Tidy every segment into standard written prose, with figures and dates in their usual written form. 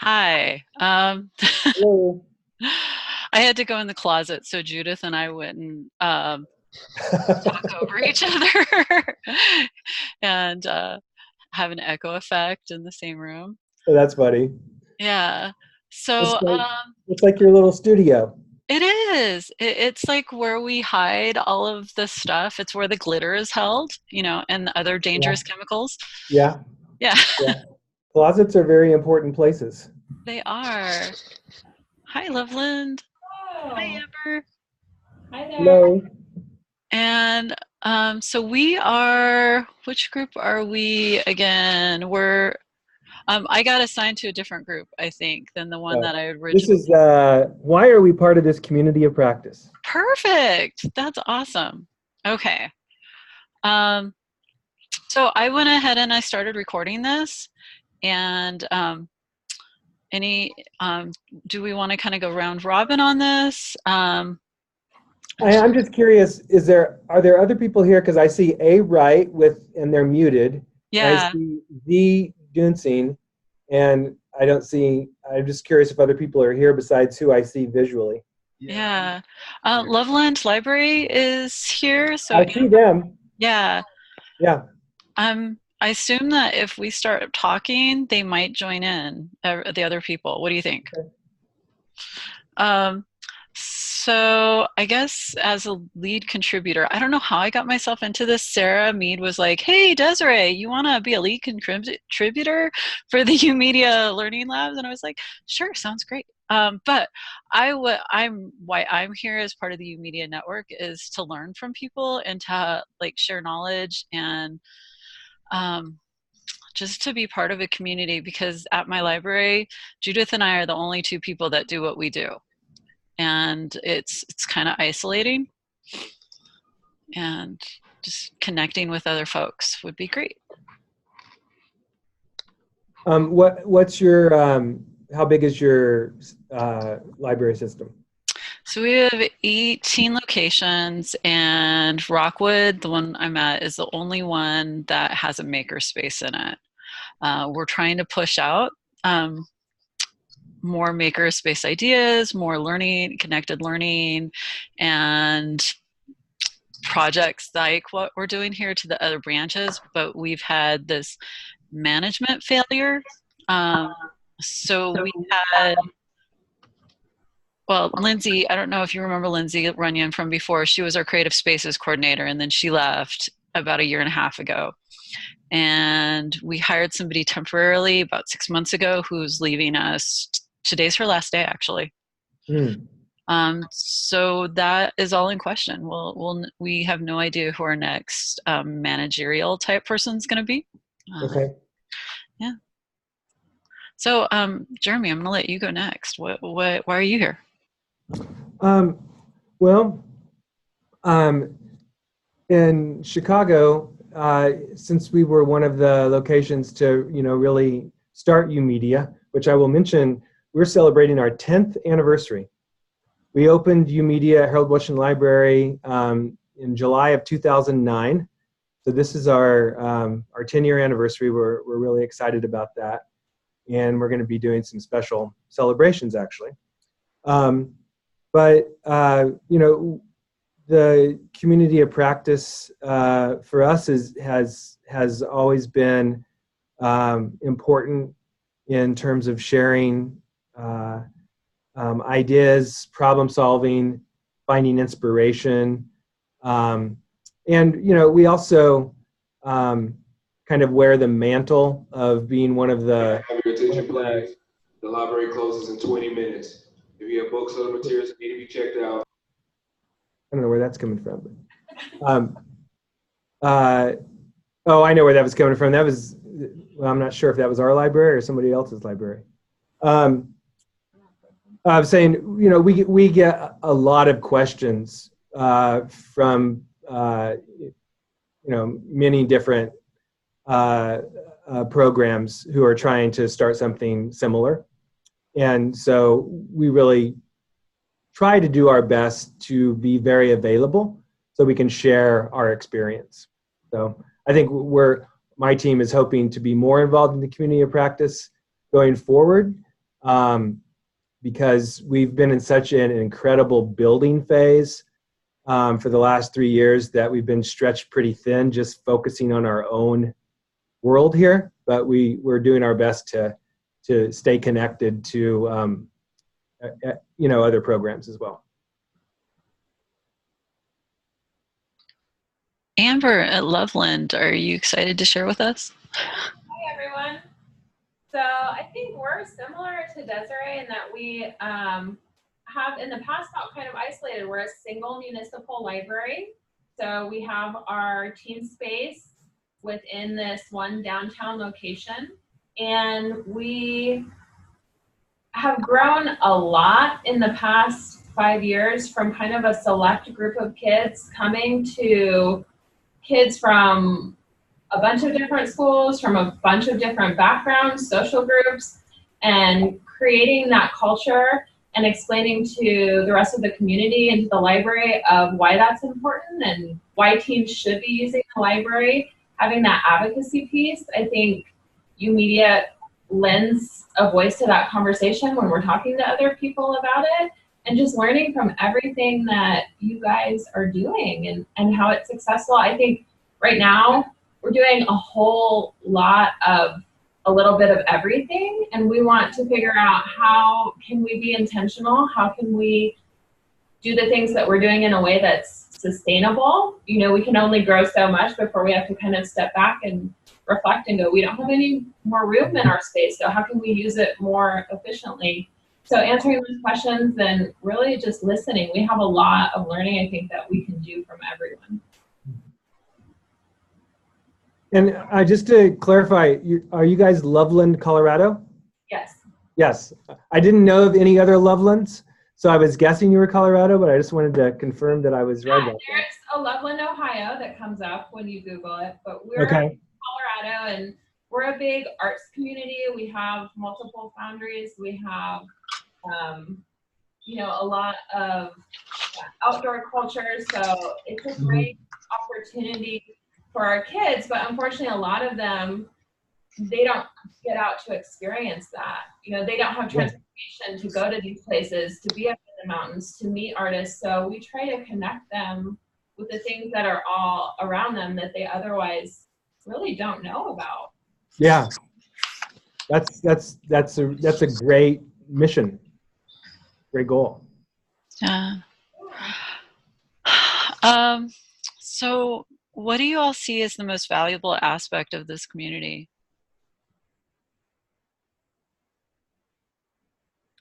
Hi. Hello. I had to go in the closet so Judith and I wouldn't talk over each other and have an echo effect in the same room. That's funny. Yeah. It's So like it's like your little studio. it is. It's like where we hide all of the stuff. It's where the glitter is held, and the other Yeah. dangerous chemicals. Yeah. Yeah, Yeah. Closets are very important places. they are. Hi, Loveland. Hi, Oh, Amber. hi there. Hello. And so we are, which group are we again? I got assigned to a different group, I think, than the one that I This originally. is why are we part of this community of practice? Perfect. That's awesome. Okay. Um, so I went ahead and I started recording this. And any, do we want to kind of go round robin on this? I'm just curious, are there other people here? Because I see A Wright and they're muted. I Yeah. see V Dunsing, and I'm just curious if other people are here besides who I see visually. Yeah. Loveland Library is here. So I see them. yeah. Yeah. I assume that if we start talking, they might join in, the other people. What do you think? Um, so I guess as a lead contributor, I don't know how I got myself into this. Sarah Mead was like, "Hey, Desiree, you want to be a lead contributor for the YOUmedia Learning Labs?" And I was like, "Sure, sounds great." But why I'm here as part of the YOUmedia network is to learn from people and to like share knowledge and um, just to be part of a community, because at my library, Judith and I are the only two people that do what we do. And it's kind of isolating, and just connecting with other folks would be great. What's your how big is your library system? So we have 18 locations, and Rockwood, the one I'm at, is the only one that has a maker space in it. We're trying to push out more maker space ideas, more learning, connected learning, and projects like what we're doing here to the other branches, but we've had this management failure. Um, so we had, well, Lindsay, I don't know if you remember Lindsay Runyon from before. She was our creative spaces coordinator, and then she left about a year and a half ago. And we hired somebody temporarily about 6 months ago who's leaving us. Today's her last day, actually. Hmm. So that is all in question. We have no idea who our next managerial type person is going to be. Okay. Yeah. So, Jeremy, I'm going to let you go next. Why are you here? Um, well, in Chicago, since we were one of the locations to, really start YOUmedia, which I will mention, we're celebrating our 10th anniversary. We opened YOUmedia at Harold Washington Library in July of 2009. So this is our 10-year anniversary. We're really excited about that. And we're going to be doing some special celebrations, actually. But the community of practice for us has always been important in terms of sharing ideas, problem solving, finding inspiration, and we also kind of wear the mantle of being one of the. Have your attention, please. The library closes in 20 minutes. If you have books or other materials that need to be checked out. I don't know where that's coming from. Oh, I know where that was coming from. That was, well, I'm not sure if that was our library or somebody else's library. I'm saying, we get a lot of questions from, many different programs who are trying to start something similar. And so we really try to do our best to be very available so we can share our experience. So I think my team is hoping to be more involved in the community of practice going forward. because we've been in such an incredible building phase for the last 3 years that we've been stretched pretty thin, just focusing on our own world here. But we're doing our best to stay connected to other programs as well. Amber at Loveland, are you excited to share with us? Hi, everyone. So I think we're similar to Desiree in that we have in the past felt kind of isolated. We're a single municipal library. So we have our team space within this one downtown location. And we have grown a lot in the past 5 years from kind of a select group of kids coming to kids from a bunch of different schools, from a bunch of different backgrounds, social groups, and creating that culture and explaining to the rest of the community and to the library of why that's important and why teens should be using the library. Having that advocacy piece, I think YOUmedia lends a voice to that conversation when we're talking to other people about it, and just learning from everything that you guys are doing and how it's successful. I think right now we're doing a whole lot of a little bit of everything, and we want to figure out how can we be intentional, how can we do the things that we're doing in a way that's sustainable. You know, we can only grow so much before we have to kind of step back and reflect and go, we don't have any more room in our space, so how can we use it more efficiently? So answering those questions and really just listening. We have a lot of learning, I think, that we can do from everyone. And just to clarify, are you guys Loveland, Colorado? Yes. Yes. I didn't know of any other Lovelands, so I was guessing you were Colorado, but I just wanted to confirm that I was right about that. There's a Loveland, Ohio that comes up when you Google it, but we're okay. Colorado, and we're a big arts community. We have multiple foundries. We have, a lot of outdoor culture, so it's a great opportunity for our kids, but unfortunately a lot of them, they don't get out to experience that. You know, they don't have transportation to go to these places, to be up in the mountains, to meet artists. So we try to connect them with the things that are all around them that they otherwise really don't know about. Yeah, that's a great mission, great goal. Yeah. So what do you all see as the most valuable aspect of this community?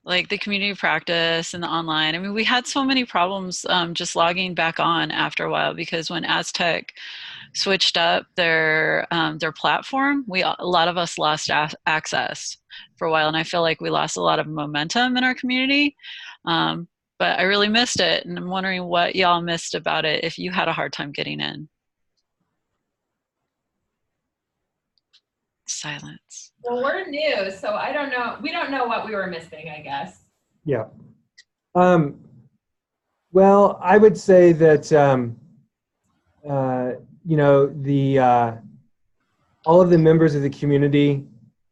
Like the community practice and the online. I mean, we had so many problems just logging back on after a while, because when Aztec switched up their platform, a lot of us lost access for a while, and I feel like we lost a lot of momentum in our community. But I really missed it, and I'm wondering what y'all missed about it if you had a hard time getting in. Silence. Well, we're new, so I don't know. We don't know what we were missing, I guess. Yeah. Well, I would say that all of the members of the community,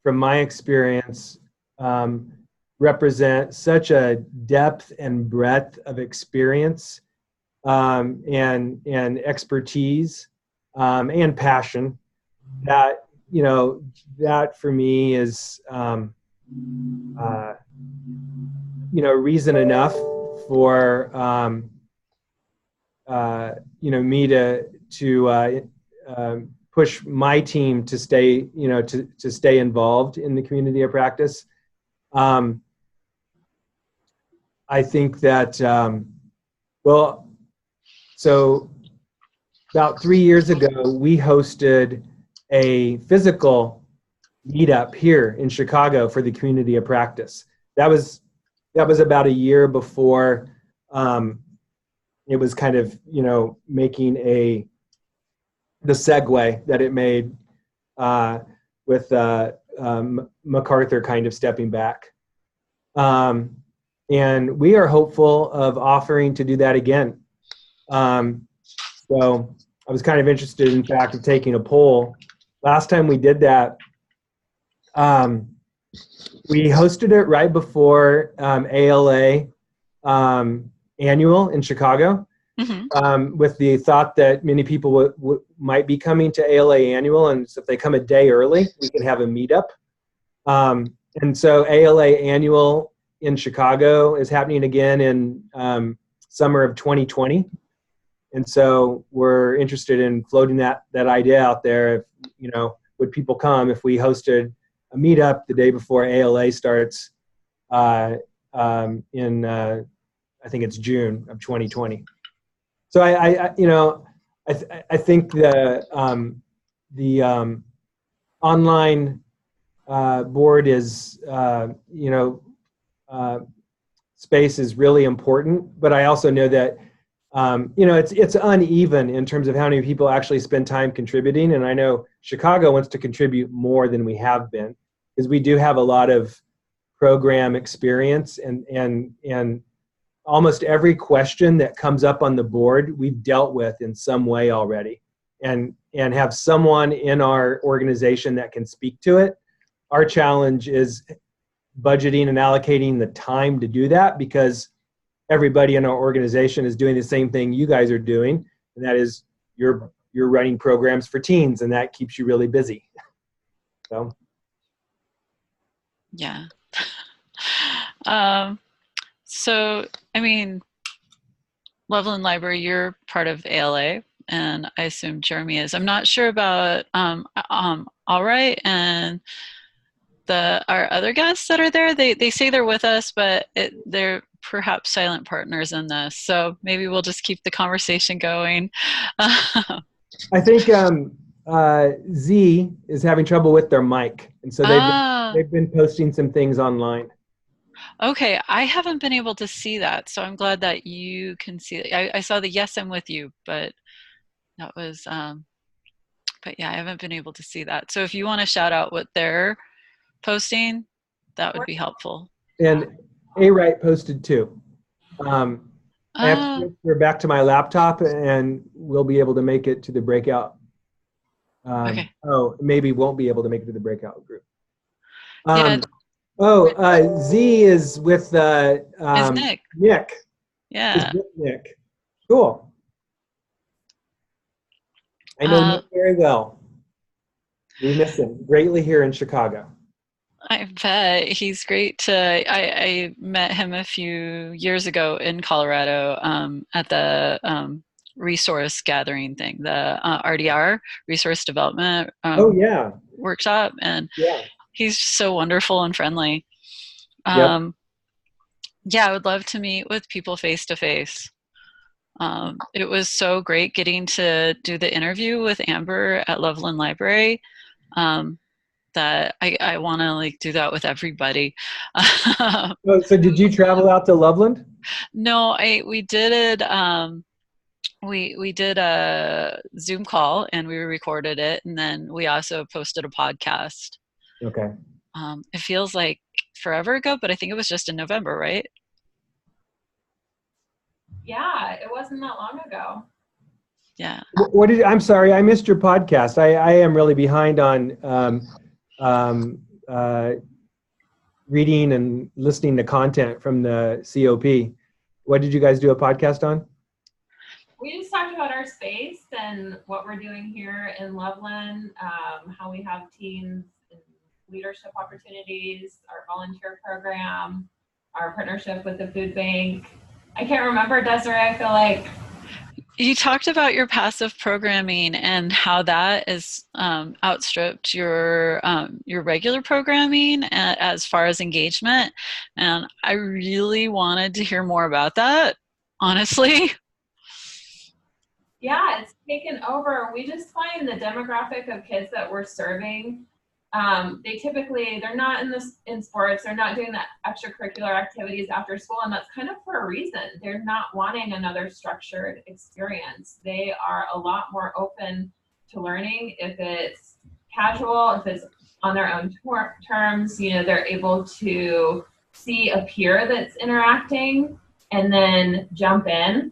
from my experience, represent such a depth and breadth of experience and expertise and passion that, that for me is reason enough for me to push my team to stay to stay involved in the community of practice. I think that so about 3 years ago we hosted a physical meetup here in Chicago for the community of practice. That was about a year before it was kind of making the segue that it made with MacArthur kind of stepping back. And we are hopeful of offering to do that again. So I was kind of interested, in fact, of taking a poll. Last time we did that, We hosted it right before ALA annual in Chicago, with the thought that many people might be coming to ALA annual, and so if they come a day early, we can have a meetup. And so ALA annual in Chicago is happening again in summer of 2020. And so we're interested in floating that idea out there. If, you know, would people come if we hosted a meetup the day before ALA starts in I think it's June of 2020. So I you know, I think the online board is you know, space is really important, but I also know that you know, it's uneven in terms of how many people actually spend time contributing. And I know Chicago wants to contribute more than we have been, because we do have a lot of program experience, and almost every question that comes up on the board we've dealt with in some way already, and have someone in our organization that can speak to it. Our challenge is budgeting and allocating the time to do that, because everybody in our organization is doing the same thing you guys are doing, and that is you're running programs for teens, and that keeps you really busy. So Yeah. So I mean, Loveland Library, you're part of ALA, and I assume Jeremy is. I'm not sure about All Right and our other guests that are there. They say they're with us, but they're perhaps silent partners in this. So maybe we'll just keep the conversation going. I think Z is having trouble with their mic, and so they've been posting some things online. Okay, I haven't been able to see that, so I'm glad that you can see it. I saw the yes, I'm with you, but that was, but yeah, I haven't been able to see that. So if you want to shout out what they're posting, that would be helpful. And A-Right posted too. I have to transfer back to my laptop, and we'll be able to make it to the breakout. Okay. Oh, maybe won't be able to make it to the breakout group. Yeah. Z is with Is Nick. Nick. Yeah. With Nick. Cool. I know Nick very well. We miss him greatly here in Chicago. I bet he's great. I met him a few years ago in Colorado at the resource gathering thing, the RDR, Resource Development workshop, and he's so wonderful and friendly. Yeah, I would love to meet with people face to face. It was so great getting to do the interview with Amber at Loveland Library. That I want to like do that with everybody. So did you travel out to Loveland? No, we did it. We did a Zoom call and we recorded it, and then we also posted a podcast. Okay. It feels like forever ago, but I think it was just in November, right? Yeah, it wasn't that long ago. Yeah. I'm sorry, I missed your podcast. I am really behind on reading and listening to content from the COP. What did you guys do a podcast on? We just talked about our space and what we're doing here in Loveland, how we have teams and leadership opportunities, our volunteer program, our partnership with the food bank. I can't remember, Desiree, I feel like. You talked about your passive programming and how that is outstripped your regular programming as far as engagement, and I really wanted to hear more about that, honestly. Yeah, it's taken over. We just find the demographic of kids that we're serving, they're not in sports, they're not doing the extracurricular activities after school, and that's kind of for a reason. They're not wanting another structured experience. They are a lot more open to learning if it's casual, if it's on their own terms. You know, they're able to see a peer that's interacting and then jump in.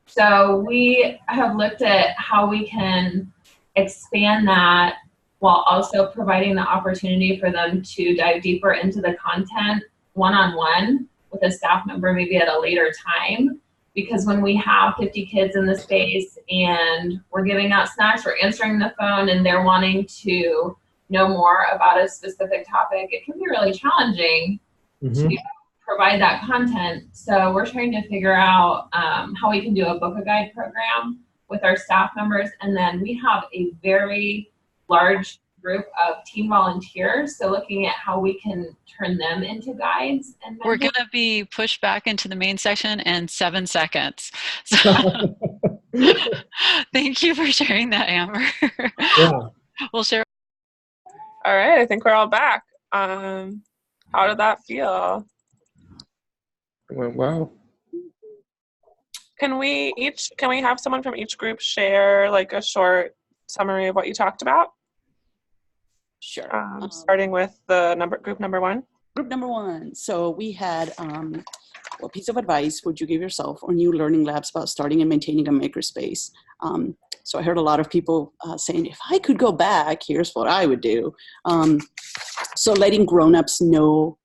So we have looked at how we can expand that while also providing the opportunity for them to dive deeper into the content one-on-one with a staff member maybe at a later time. Because when we have 50 kids in the space and we're giving out snacks, we're answering the phone, and they're wanting to know more about a specific topic, it can be really challenging to provide that content. So we're trying to figure out how we can do a book a guide program with our staff members. And then we have a very large group of team volunteers. So looking at how we can turn them into guides. And we're going to be pushed back into the main section in 7 seconds. So thank you for sharing that, Amber. Yeah. We'll share. All right, I think we're all back. How did that feel? It went well. Can we have someone from each group share like a short summary of what you talked about? Sure. Starting with the group number one. Group number one. So we had what piece of advice would you give yourself or new learning labs about starting and maintaining a makerspace? So I heard a lot of people saying, if I could go back, here's what I would do. So letting grown-ups know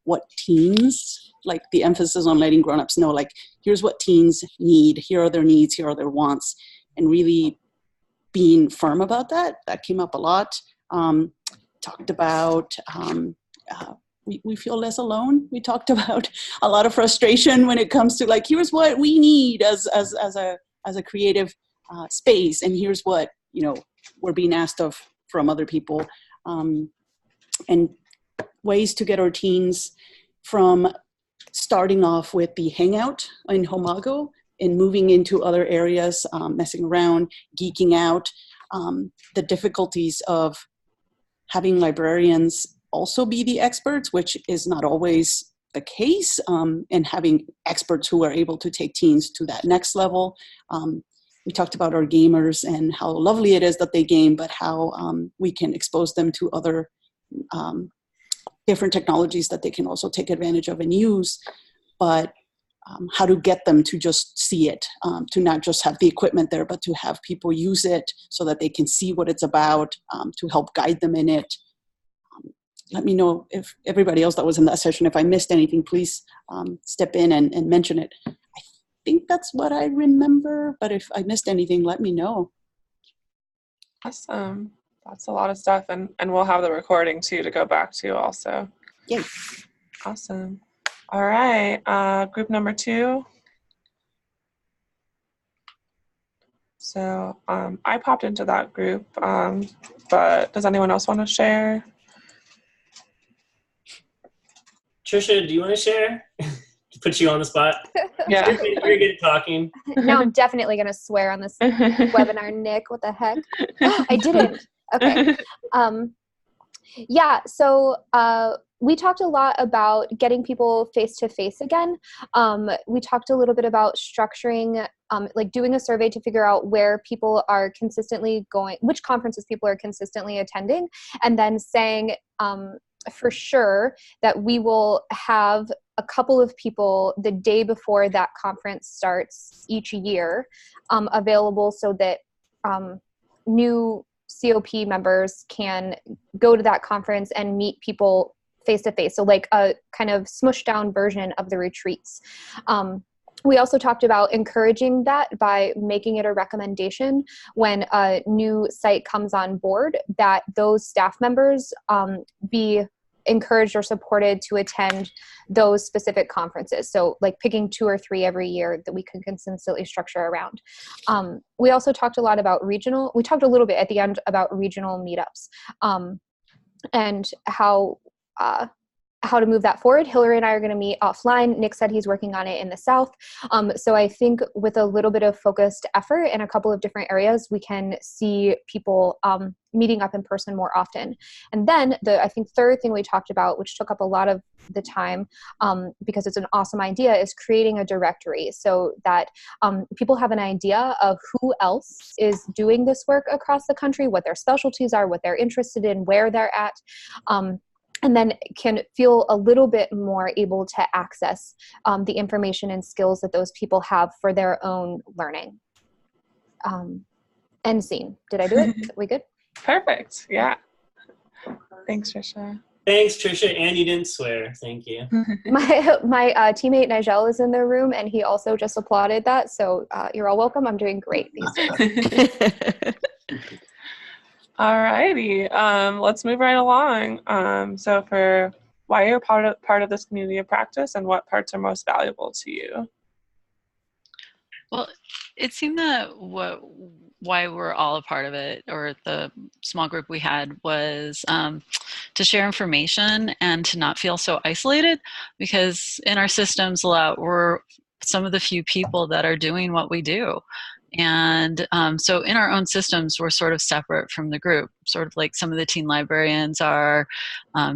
what teens, like the emphasis on letting grown-ups know, like, here's what teens need, here are their needs, here are their wants, and really being firm about that. That came up a lot. Talked about we feel less alone. We talked about a lot of frustration when it comes to like, here's what we need as a creative space, and here's what we're being asked of from other people, and ways to get our teens from starting off with the Hangout in Homago and moving into other areas, messing around, geeking out, the difficulties of having librarians also be the experts, which is not always the case, and having experts who are able to take teens to that next level. We talked about our gamers and how lovely it is that they game, but how we can expose them to other different technologies that they can also take advantage of and use, but how to get them to just see it, to not just have the equipment there, but to have people use it so that they can see what it's about, to help guide them in it. Let me know if everybody else that was in that session, if I missed anything, please step in and mention it. I think that's what I remember, but if I missed anything, let me know. Awesome. That's a lot of stuff, and we'll have the recording too to go back to also. Yay. Awesome. All right, group number two. So I popped into that group, but does anyone else want to share? Trisha, do you want to share? To put you on the spot. Yeah. You're good at talking. Now I'm definitely going to swear on this webinar, Nick. What the heck? I didn't. Okay. Yeah, so we talked a lot about getting people face-to-face again. We talked a little bit about structuring, like doing a survey to figure out where people are consistently going, which conferences people are consistently attending, and then saying for sure that we will have a couple of people the day before that conference starts each year available so that new COP members can go to that conference and meet people face-to-face. So like a kind of smushed down version of the retreats. We also talked about encouraging that by making it a recommendation when a new site comes on board that those staff members be encouraged or supported to attend those specific conferences. So like picking 2 or 3 every year that we can consistently structure around. We also talked a lot about we talked a little bit at the end about regional meetups and how to move that forward. Hillary and I are going to meet offline. Nick said he's working on it in the South. So I think with a little bit of focused effort in a couple of different areas, we can see people meeting up in person more often. And then I think third thing we talked about, which took up a lot of the time because it's an awesome idea, is creating a directory so that people have an idea of who else is doing this work across the country, what their specialties are, what they're interested in, where they're at. And then can feel a little bit more able to access the information and skills that those people have for their own learning. End scene. Did I do it? Are we good? Perfect. Yeah. Thanks, Trisha. Thanks, Trisha, and you didn't swear. Thank you. My teammate Nigel is in the room, and he also just applauded that. So you're all welcome. I'm doing great these days. All righty. Let's move right along. So for why you're part of this community of practice and what parts are most valuable to you? Well, it seemed that why we're all a part of it, or the small group we had, was to share information and to not feel so isolated, because in our systems a lot, we're some of the few people that are doing what we do. And so in our own systems, we're sort of separate from the group, sort of like some of the teen librarians are,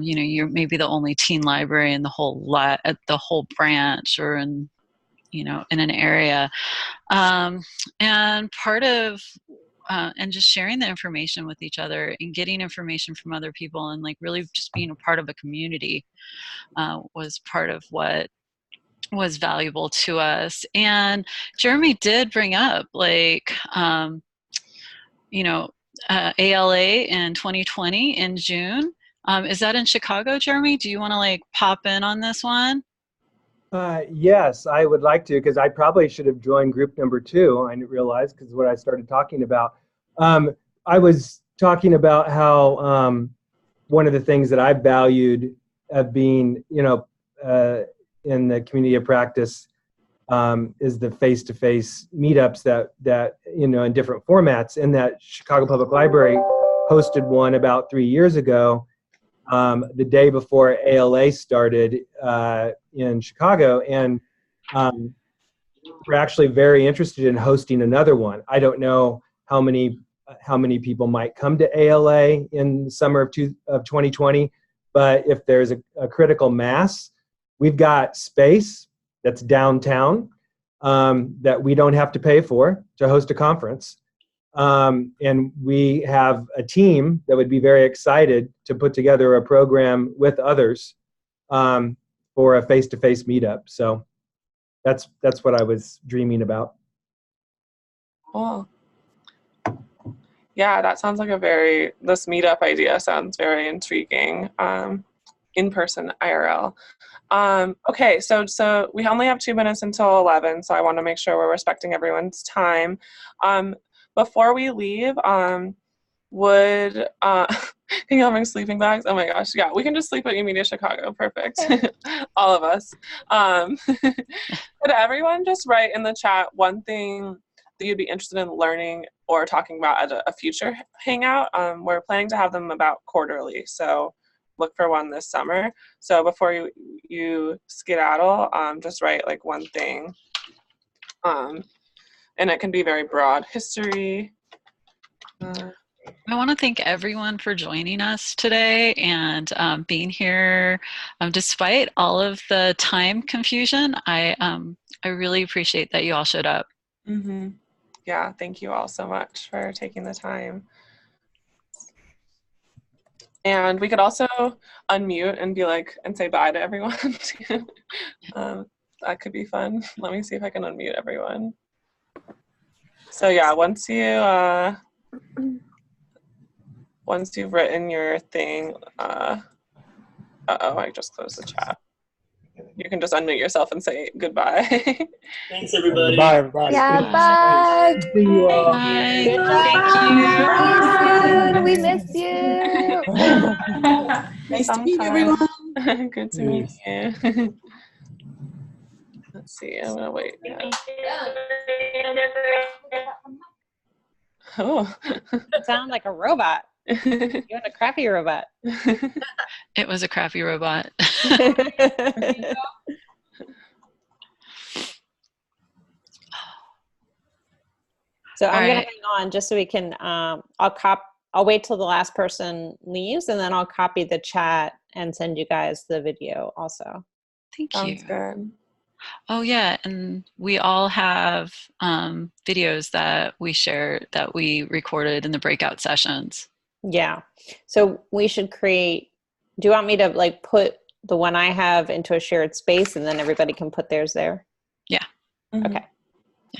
you're maybe the only teen library in the whole branch, or in an area. And part of and just sharing the information with each other and getting information from other people, and like really just being a part of a community was part of what was valuable to us. And Jeremy did bring up ALA in 2020 in June. Is that in Chicago, Jeremy? Do you want to pop in on this one? Yes, I would like to, because I probably should have joined group number 2. I didn't realize, because what I started talking about. I was talking about how one of the things that I valued of being, in the community of practice is the face-to-face meetups that in different formats, and that Chicago Public Library hosted one about 3 years ago, the day before ALA started in Chicago, and we're actually very interested in hosting another one. I don't know how many people might come to ALA in the summer of 2020, but if there's a critical mass, we've got space that's downtown that we don't have to pay for to host a conference. And we have a team that would be very excited to put together a program with others for a face-to-face meetup. So that's what I was dreaming about. Cool. Yeah, that sounds like this meetup idea sounds very intriguing. In-person IRL. Okay, so we only have 2 minutes until 11, so I want to make sure we're respecting everyone's time. Before we leave, can you all bring sleeping bags? Oh my gosh, yeah, we can just sleep at YOUmedia Chicago. Perfect. All of us. Could everyone just write in the chat one thing that you'd be interested in learning or talking about at a future hangout? We're planning to have them about quarterly, so look for one this summer. So before you skedaddle, just write one thing. And it can be very broad. History. I want to thank everyone for joining us today and being here. Despite all of the time confusion, I really appreciate that you all showed up. Mm-hmm. Yeah, thank you all so much for taking the time. And we could also unmute and and say bye to everyone. That could be fun. Let me see if I can unmute everyone. So yeah, once you've written your thing, I just closed the chat. You can just unmute yourself and say goodbye. Thanks, everybody. Bye, everybody. Yeah, bye. See you all. Bye. Good Thank job. We miss you. Nice to meet everyone. Good to meet you. Let's see, I'm gonna wait. Yeah. Oh. Sound like a robot. You're a crappy robot. It was a crappy robot. So I'm All gonna right. hang on just so we can. I'll wait till the last person leaves, and then I'll copy the chat and send you guys the video also. Thank Sounds you. good. Oh yeah, and we all have videos that we share that we recorded in the breakout sessions. Yeah. So we should create. Do you want me to put the one I have into a shared space, and then everybody can put theirs there? Yeah. Mm-hmm. Okay.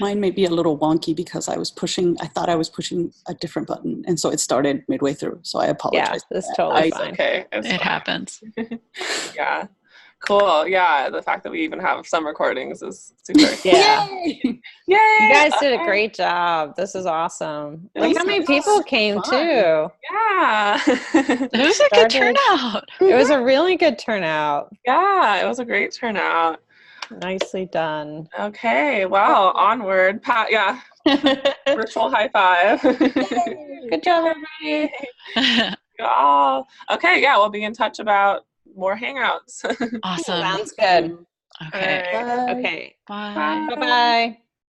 Mine may be a little wonky because I thought I was pushing a different button. And so it started midway through. So I apologize. Yeah, that's totally It's fine. okay. It's It fine. happens. Yeah. Cool. Yeah. The fact that we even have some recordings is super. Yeah. Yay! Yay! You guys did a great job. This is awesome. Look how many people came fun. too. Yeah. It was a good turnout. It was a really good turnout. Yeah. It was a great turnout. Nicely done. Okay. Well, onward. Yeah. Virtual high five. Good job, everybody. Oh, okay. Yeah. We'll be in touch about more Hangouts. Awesome. Sounds good. Okay. All right. Okay. Bye. Bye-bye.